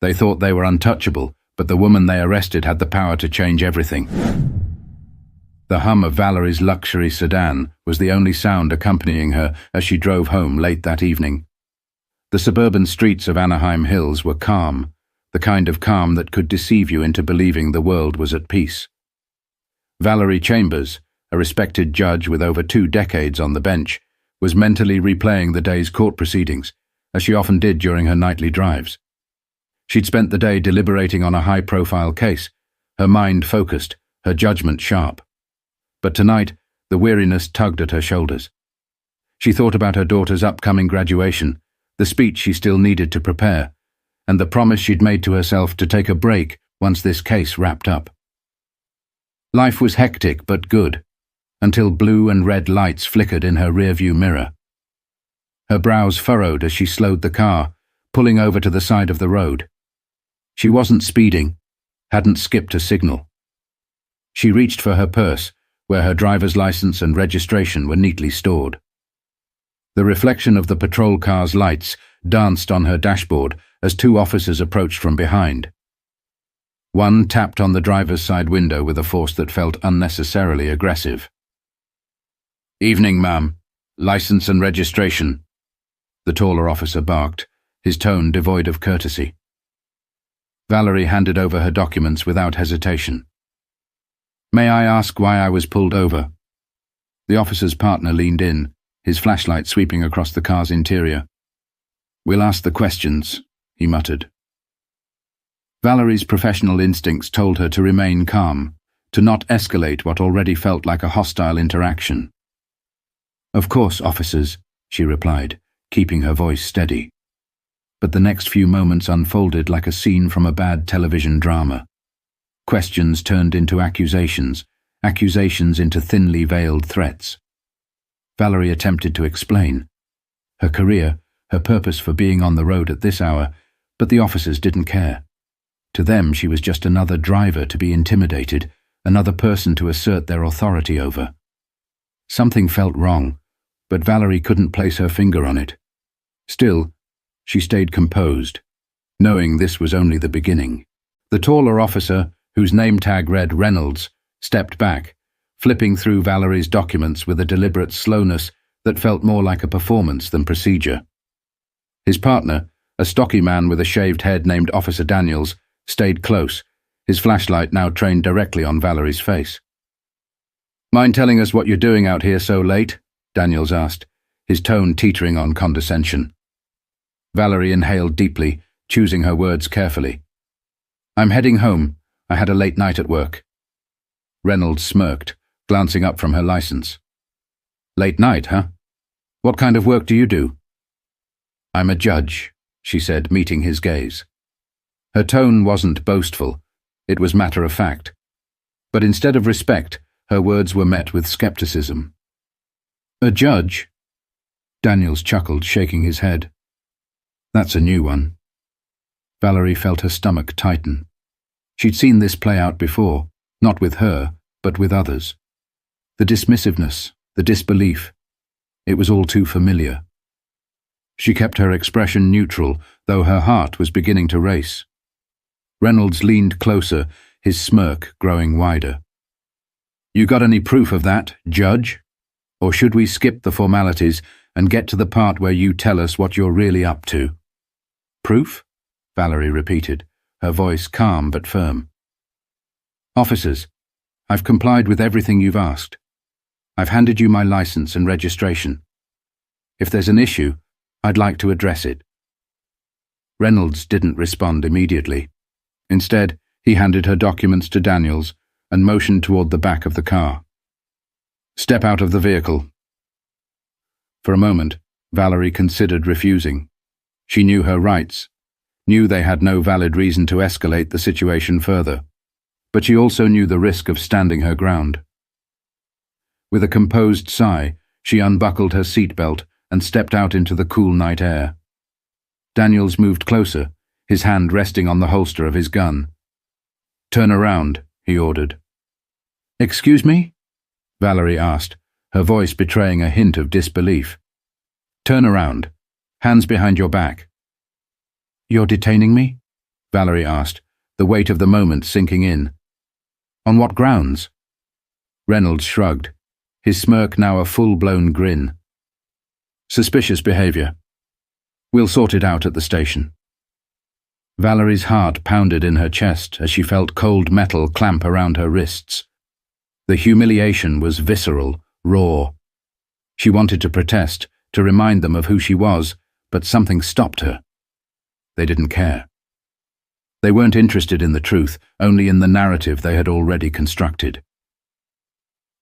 They thought they were untouchable, but the woman they arrested had the power to change everything. The hum of Valerie's luxury sedan was the only sound accompanying her as she drove home late that evening. The suburban streets of Anaheim Hills were calm, the kind of calm that could deceive you into believing the world was at peace. Valerie Chambers, a respected judge with over 2 decades on the bench, was mentally replaying the day's court proceedings, as she often did during her nightly drives. She'd spent the day deliberating on a high-profile case, her mind focused, her judgment sharp. But tonight, the weariness tugged at her shoulders. She thought about her daughter's upcoming graduation, the speech she still needed to prepare, and the promise she'd made to herself to take a break once this case wrapped up. Life was hectic but good, until blue and red lights flickered in her rearview mirror. Her brows furrowed as she slowed the car, pulling over to the side of the road. She wasn't speeding, hadn't skipped a signal. She reached for her purse, where her driver's license and registration were neatly stored. The reflection of the patrol car's lights danced on her dashboard as 2 officers approached from behind. One tapped on the driver's side window with a force that felt unnecessarily aggressive. "Evening, ma'am. License and registration," the taller officer barked, his tone devoid of courtesy. Valerie handed over her documents without hesitation. "May I ask why I was pulled over?" The officer's partner leaned in, his flashlight sweeping across the car's interior. "We'll ask the questions," he muttered. Valerie's professional instincts told her to remain calm, to not escalate what already felt like a hostile interaction. "Of course, officers," she replied, keeping her voice steady. But the next few moments unfolded like a scene from a bad television drama. Questions turned into accusations, accusations into thinly veiled threats. Valerie attempted to explain. Her career, her purpose for being on the road at this hour, but the officers didn't care. To them she was just another driver to be intimidated, another person to assert their authority over. Something felt wrong, but Valerie couldn't place her finger on it. Still, she stayed composed, knowing this was only the beginning. The taller officer, whose name tag read Reynolds, stepped back, flipping through Valerie's documents with a deliberate slowness that felt more like a performance than procedure. His partner, a stocky man with a shaved head named Officer Daniels, stayed close, his flashlight now trained directly on Valerie's face. "Mind telling us what you're doing out here so late?" Daniels asked, his tone teetering on condescension. Valerie inhaled deeply, choosing her words carefully. "I'm heading home. I had a late night at work." Reynolds smirked, glancing up from her license. "Late night, huh? What kind of work do you do?" "I'm a judge," she said, meeting his gaze. Her tone wasn't boastful, it was matter-of-fact. But instead of respect, her words were met with skepticism. "A judge?" Daniels chuckled, shaking his head. "That's a new one." Valerie felt her stomach tighten. She'd seen this play out before, not with her, but with others. The dismissiveness, the disbelief. It was all too familiar. She kept her expression neutral, though her heart was beginning to race. Reynolds leaned closer, his smirk growing wider. "You got any proof of that, Judge? Or should we skip the formalities and get to the part where you tell us what you're really up to?" "Proof?" Valerie repeated, her voice calm but firm. "Officers, I've complied with everything you've asked. I've handed you my license and registration. If there's an issue, I'd like to address it." Reynolds didn't respond immediately. Instead, he handed her documents to Daniels and motioned toward the back of the car. "Step out of the vehicle." For a moment, Valerie considered refusing. She knew her rights, knew they had no valid reason to escalate the situation further, but she also knew the risk of standing her ground. With a composed sigh, she unbuckled her seatbelt and stepped out into the cool night air. Daniels moved closer, his hand resting on the holster of his gun. "Turn around," he ordered. "Excuse me?" Valerie asked, her voice betraying a hint of disbelief. "Turn around. Hands behind your back." "You're detaining me?" Valerie asked, the weight of the moment sinking in. On what grounds? Reynolds shrugged, his smirk now a full-blown grin. Suspicious behavior. We'll sort it out at the station. Valerie's heart pounded in her chest as she felt cold metal clamp around her wrists. The humiliation was visceral, raw. She wanted to protest, to remind them of who she was, but something stopped her. They didn't care. They weren't interested in the truth, only in the narrative they had already constructed.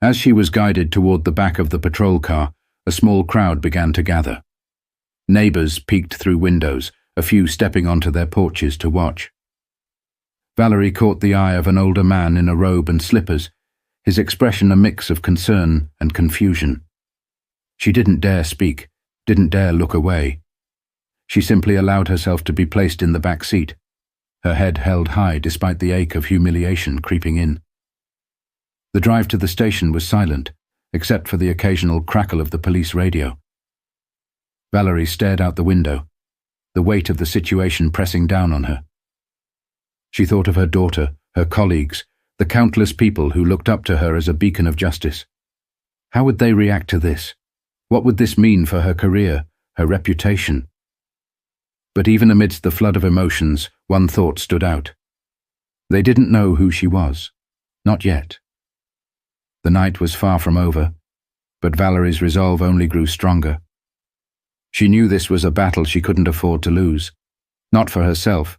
As she was guided toward the back of the patrol car, a small crowd began to gather. Neighbors peeked through windows, a few stepping onto their porches to watch. Valerie caught the eye of an older man in a robe and slippers, his expression a mix of concern and confusion. She didn't dare speak, didn't dare look away. She simply allowed herself to be placed in the back seat, her head held high despite the ache of humiliation creeping in. The drive to the station was silent, except for the occasional crackle of the police radio. Valerie stared out the window, the weight of the situation pressing down on her. She thought of her daughter, her colleagues, the countless people who looked up to her as a beacon of justice. How would they react to this? What would this mean for her career, her reputation? But even amidst the flood of emotions, one thought stood out. They didn't know who she was. Not yet. The night was far from over, but Valerie's resolve only grew stronger. She knew this was a battle she couldn't afford to lose, not for herself,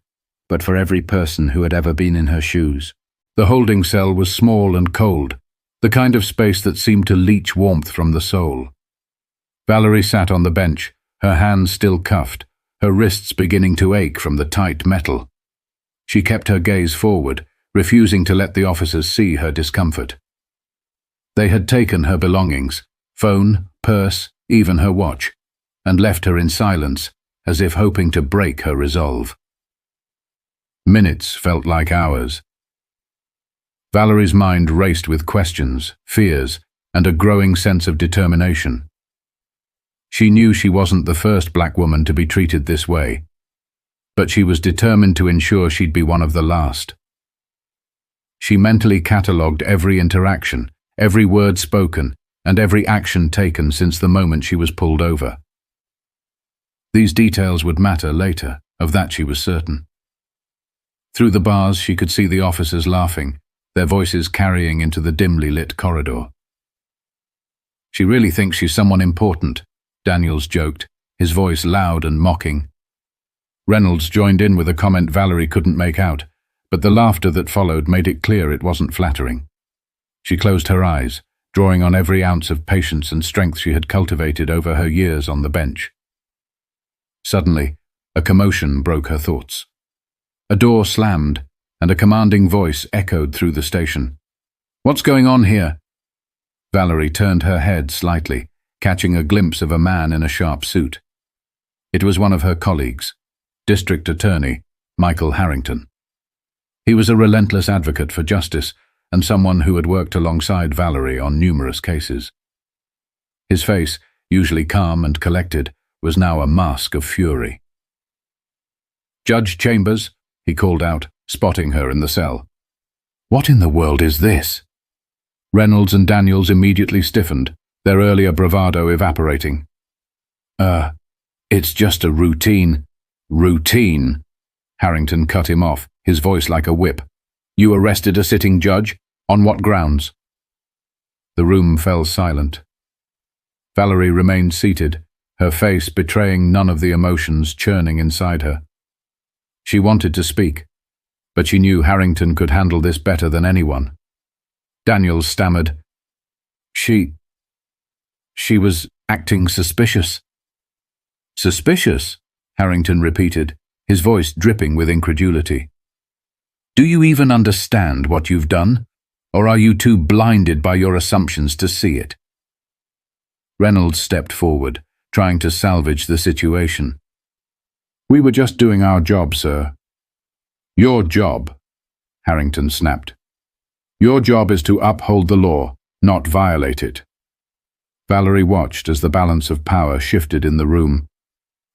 but for every person who had ever been in her shoes. The holding cell was small and cold, the kind of space that seemed to leach warmth from the soul. Valerie sat on the bench, her hands still cuffed, her wrists beginning to ache from the tight metal. She kept her gaze forward, refusing to let the officers see her discomfort. They had taken her belongings, phone, purse, even her watch, and left her in silence, as if hoping to break her resolve. Minutes felt like hours. Valerie's mind raced with questions, fears, and a growing sense of determination. She knew she wasn't the first black woman to be treated this way, but she was determined to ensure she'd be one of the last. She mentally catalogued every interaction, every word spoken, and every action taken since the moment she was pulled over. These details would matter later, of that she was certain. Through the bars she could see the officers laughing, their voices carrying into the dimly lit corridor. She really thinks she's someone important, Daniels joked, his voice loud and mocking. Reynolds joined in with a comment Valerie couldn't make out, but the laughter that followed made it clear it wasn't flattering. She closed her eyes, drawing on every ounce of patience and strength she had cultivated over her years on the bench. Suddenly, a commotion broke her thoughts. A door slammed, and a commanding voice echoed through the station. "What's going on here?" Valerie turned her head slightly, catching a glimpse of a man in a sharp suit. It was one of her colleagues, District Attorney Michael Harrington. He was a relentless advocate for justice and someone who had worked alongside Valerie on numerous cases. His face, usually calm and collected, was now a mask of fury. "Judge Chambers," he called out, spotting her in the cell. "What in the world is this?" Reynolds and Daniels immediately stiffened, their earlier bravado evaporating. It's just a routine." "Routine?" Harrington cut him off, his voice like a whip. "You arrested a sitting judge? On what grounds?" The room fell silent. Valerie remained seated, her face betraying none of the emotions churning inside her. She wanted to speak, but she knew Harrington could handle this better than anyone. Daniels stammered, She was acting suspicious." "Suspicious?" Harrington repeated, his voice dripping with incredulity. "Do you even understand what you've done, or are you too blinded by your assumptions to see it?" Reynolds stepped forward, trying to salvage the situation. "We were just doing our job, sir." "Your job?" Harrington snapped. "Your job is to uphold the law, not violate it." Valerie watched as the balance of power shifted in the room.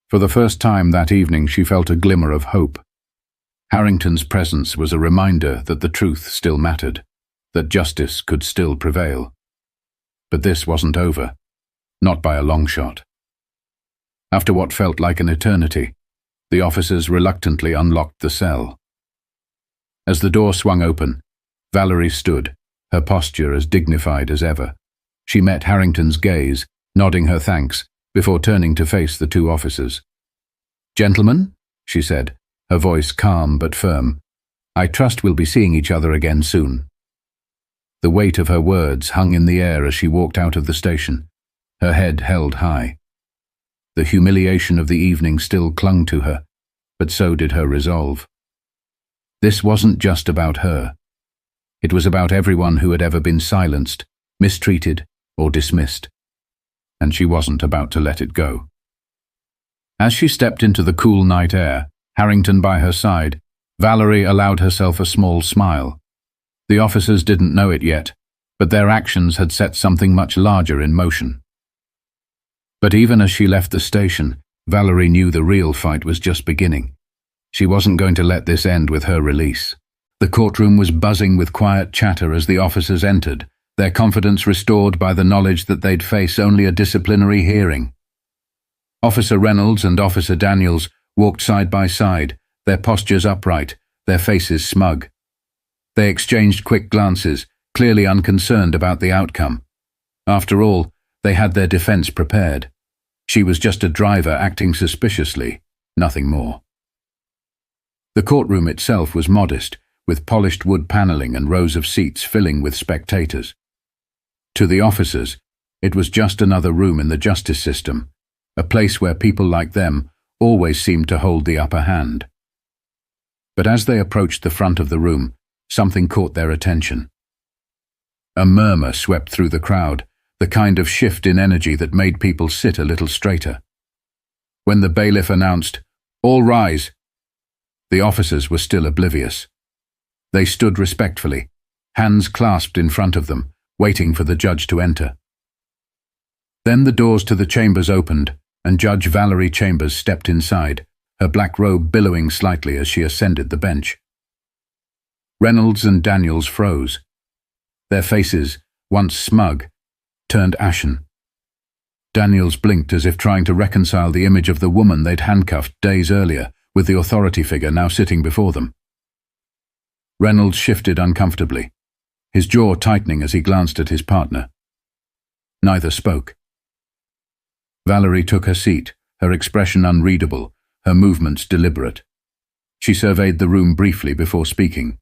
For the first time that evening she felt a glimmer of hope. Harrington's presence was a reminder that the truth still mattered, that justice could still prevail. But this wasn't over, not by a long shot. After what felt like an eternity, the officers reluctantly unlocked the cell. As the door swung open, Valerie stood, her posture as dignified as ever. She met Harrington's gaze, nodding her thanks, before turning to face the two officers. "Gentlemen," she said, her voice calm but firm, "I trust we'll be seeing each other again soon." The weight of her words hung in the air as she walked out of the station, her head held high. The humiliation of the evening still clung to her, but so did her resolve. This wasn't just about her. It was about everyone who had ever been silenced, mistreated, or dismissed. And she wasn't about to let it go. As she stepped into the cool night air, Harrington by her side, Valerie allowed herself a small smile. The officers didn't know it yet, but their actions had set something much larger in motion. But even as she left the station, Valerie knew the real fight was just beginning. She wasn't going to let this end with her release. The courtroom was buzzing with quiet chatter as the officers entered, their confidence restored by the knowledge that they'd face only a disciplinary hearing. Officer Reynolds and Officer Daniels walked side by side, their postures upright, their faces smug. They exchanged quick glances, clearly unconcerned about the outcome. After all, they had their defense prepared. She was just a driver acting suspiciously, nothing more. The courtroom itself was modest, with polished wood paneling and rows of seats filling with spectators. To the officers, it was just another room in the justice system, a place where people like them always seemed to hold the upper hand. But as they approached the front of the room, something caught their attention. A murmur swept through the crowd, the kind of shift in energy that made people sit a little straighter. When the bailiff announced, "All rise," the officers were still oblivious. They stood respectfully, hands clasped in front of them, waiting for the judge to enter. Then the doors to the chambers opened, and Judge Valerie Chambers stepped inside, her black robe billowing slightly as she ascended the bench. Reynolds and Daniels froze. Their faces, once smug, turned ashen. Daniels blinked as if trying to reconcile the image of the woman they'd handcuffed days earlier with the authority figure now sitting before them. Reynolds shifted uncomfortably, his jaw tightening as he glanced at his partner. Neither spoke. Valerie took her seat, her expression unreadable, her movements deliberate. She surveyed the room briefly before speaking.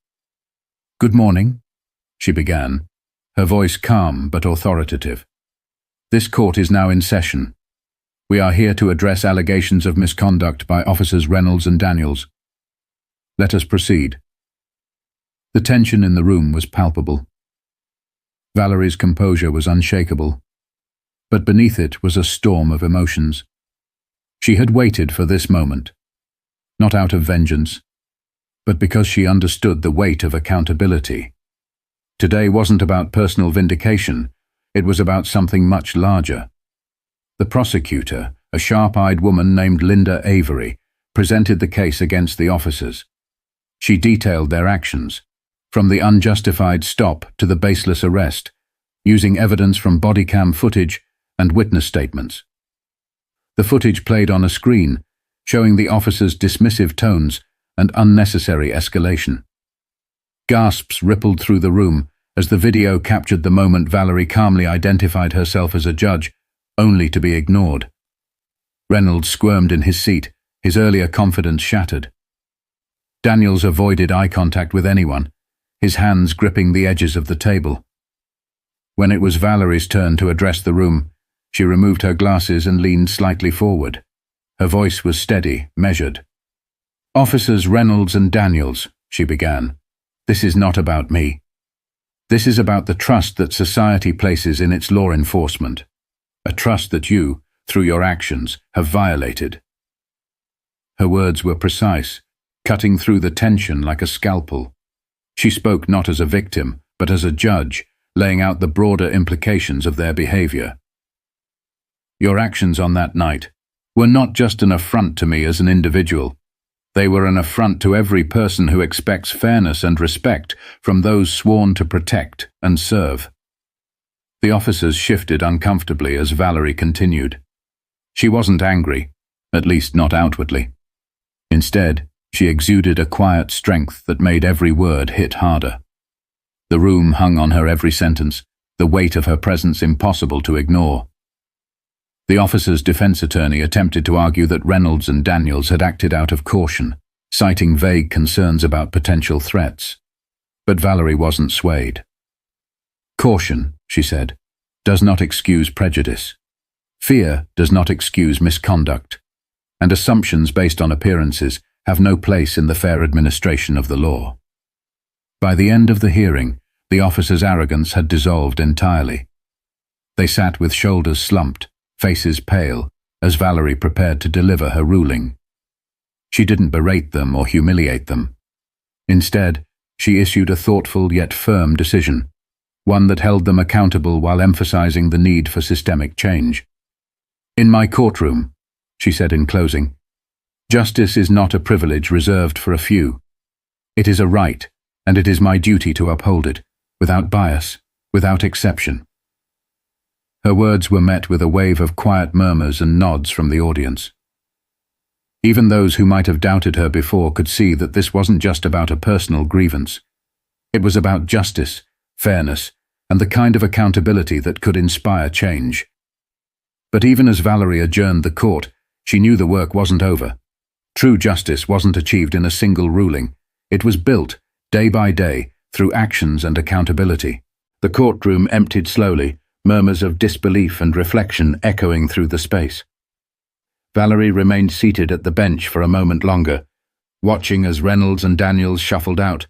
"Good morning," she began, her voice calm but authoritative. "This court is now in session. We are here to address allegations of misconduct by Officers Reynolds and Daniels. Let us proceed." The tension in the room was palpable. Valerie's composure was unshakable, but beneath it was a storm of emotions. She had waited for this moment, not out of vengeance, but because she understood the weight of accountability. Today wasn't about personal vindication, it was about something much larger. The prosecutor, a sharp-eyed woman named Linda Avery, presented the case against the officers. She detailed their actions, from the unjustified stop to the baseless arrest, using evidence from body cam footage and witness statements. The footage played on a screen, showing the officers' dismissive tones and unnecessary escalation. Gasps rippled through the room as the video captured the moment Valerie calmly identified herself as a judge, only to be ignored. Reynolds squirmed in his seat, his earlier confidence shattered. Daniels avoided eye contact with anyone, his hands gripping the edges of the table. When it was Valerie's turn to address the room, she removed her glasses and leaned slightly forward. Her voice was steady, measured. "Officers Reynolds and Daniels," she began, "this is not about me. This is about the trust that society places in its law enforcement, a trust that you, through your actions, have violated." Her words were precise, cutting through the tension like a scalpel. She spoke not as a victim, but as a judge, laying out the broader implications of their behavior. "Your actions on that night were not just an affront to me as an individual. They were an affront to every person who expects fairness and respect from those sworn to protect and serve. The officers shifted uncomfortably as Valerie continued. She wasn't angry, at least not outwardly. Instead, she exuded a quiet strength that made every word hit harder. The room hung on her every sentence, the weight of her presence impossible to ignore. The officer's defense attorney attempted to argue that Reynolds and Daniels had acted out of caution, citing vague concerns about potential threats. But Valerie wasn't swayed. Caution, she said, does not excuse prejudice. Fear does not excuse misconduct, and assumptions based on appearances have no place in the fair administration of the law. By the end of the hearing, the officer's arrogance had dissolved entirely. They sat with shoulders slumped, faces pale, as Valerie prepared to deliver her ruling. She didn't berate them or humiliate them. Instead, she issued a thoughtful yet firm decision, one that held them accountable while emphasizing the need for systemic change. "In my courtroom," she said in closing, "justice is not a privilege reserved for a few. It is a right, and it is my duty to uphold it, without bias, without exception." Her words were met with a wave of quiet murmurs and nods from the audience. Even those who might have doubted her before could see that this wasn't just about a personal grievance. It was about justice, fairness, and the kind of accountability that could inspire change. But even as Valerie adjourned the court, she knew the work wasn't over. True justice wasn't achieved in a single ruling. It was built, day by day, through actions and accountability. The courtroom emptied slowly, murmurs of disbelief and reflection echoing through the space. Valerie remained seated at the bench for a moment longer, watching as Reynolds and Daniels shuffled out,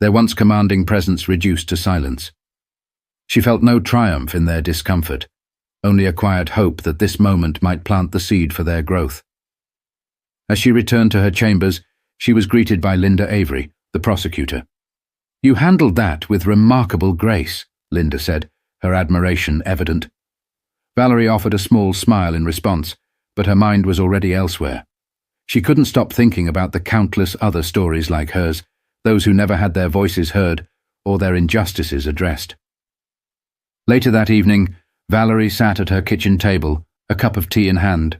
their once commanding presence reduced to silence. She felt no triumph in their discomfort, only a quiet hope that this moment might plant the seed for their growth. As she returned to her chambers, she was greeted by Linda Avery, the prosecutor. "You handled that with remarkable grace," Linda said, her admiration evident. Valerie offered a small smile in response, but her mind was already elsewhere. She couldn't stop thinking about the countless other stories like hers, those who never had their voices heard or their injustices addressed. Later that evening, Valerie sat at her kitchen table, a cup of tea in hand.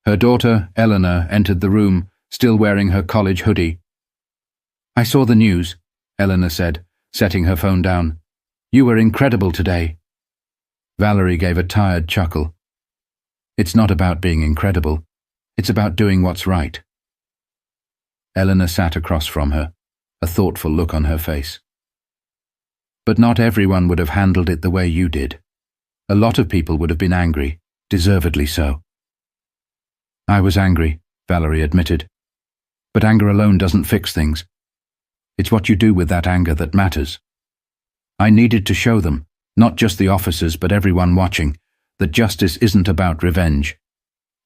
Her daughter, Eleanor, entered the room, still wearing her college hoodie. "I saw the news," Eleanor said, setting her phone down. "You were incredible today." Valerie gave a tired chuckle. "It's not about being incredible. It's about doing what's right." Eleanor sat across from her, a thoughtful look on her face. "But not everyone would have handled it the way you did. A lot of people would have been angry, deservedly so." "I was angry," Valerie admitted. "But anger alone doesn't fix things. It's what you do with that anger that matters. I needed to show them, not just the officers but everyone watching, that justice isn't about revenge.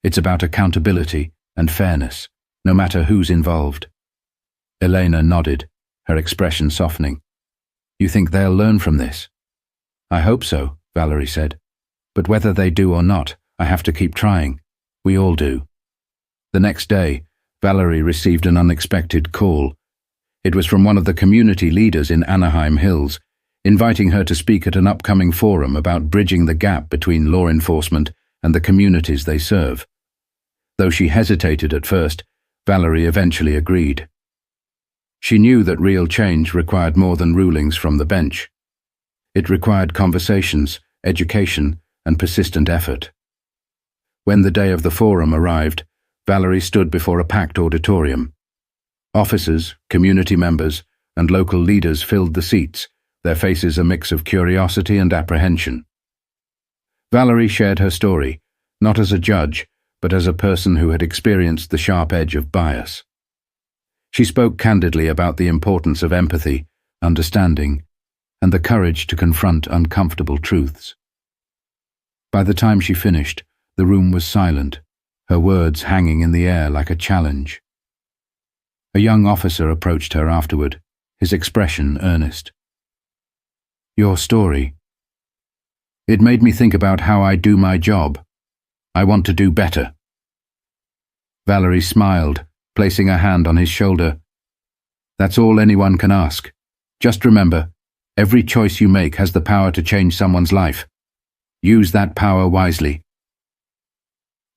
It's about accountability and fairness, no matter who's involved." Elena nodded, her expression softening. "You think they'll learn from this?" "I hope so," Valerie said. "But whether they do or not, I have to keep trying. We all do." The next day, Valerie received an unexpected call. It was from one of the community leaders in Anaheim Hills, inviting her to speak at an upcoming forum about bridging the gap between law enforcement and the communities they serve. Though she hesitated at first, Valerie eventually agreed. She knew that real change required more than rulings from the bench. It required conversations, education, and persistent effort. When the day of the forum arrived, Valerie stood before a packed auditorium. Officers, community members, and local leaders filled the seats, their faces a mix of curiosity and apprehension. Valerie shared her story, not as a judge, but as a person who had experienced the sharp edge of bias. She spoke candidly about the importance of empathy, understanding, and the courage to confront uncomfortable truths. By the time she finished, the room was silent, her words hanging in the air like a challenge. A young officer approached her afterward, his expression earnest. "Your story. It made me think about how I do my job. I want to do better." Valerie smiled, placing a hand on his shoulder. "That's all anyone can ask. Just remember, every choice you make has the power to change someone's life. Use that power wisely."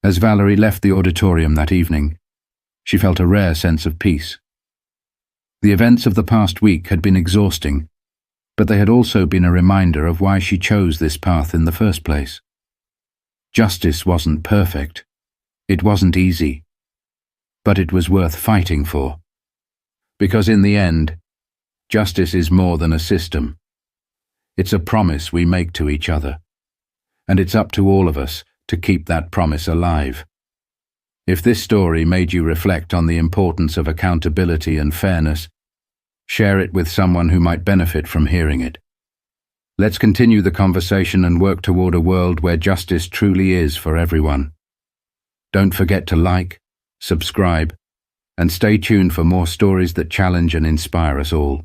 As Valerie left the auditorium that evening, she felt a rare sense of peace. The events of the past week had been exhausting, but they had also been a reminder of why she chose this path in the first place. Justice wasn't perfect. It wasn't easy. But it was worth fighting for. Because in the end, justice is more than a system. It's a promise we make to each other. And it's up to all of us to keep that promise alive. If this story made you reflect on the importance of accountability and fairness, share it with someone who might benefit from hearing it. Let's continue the conversation and work toward a world where justice truly is for everyone. Don't forget to like, subscribe, and stay tuned for more stories that challenge and inspire us all.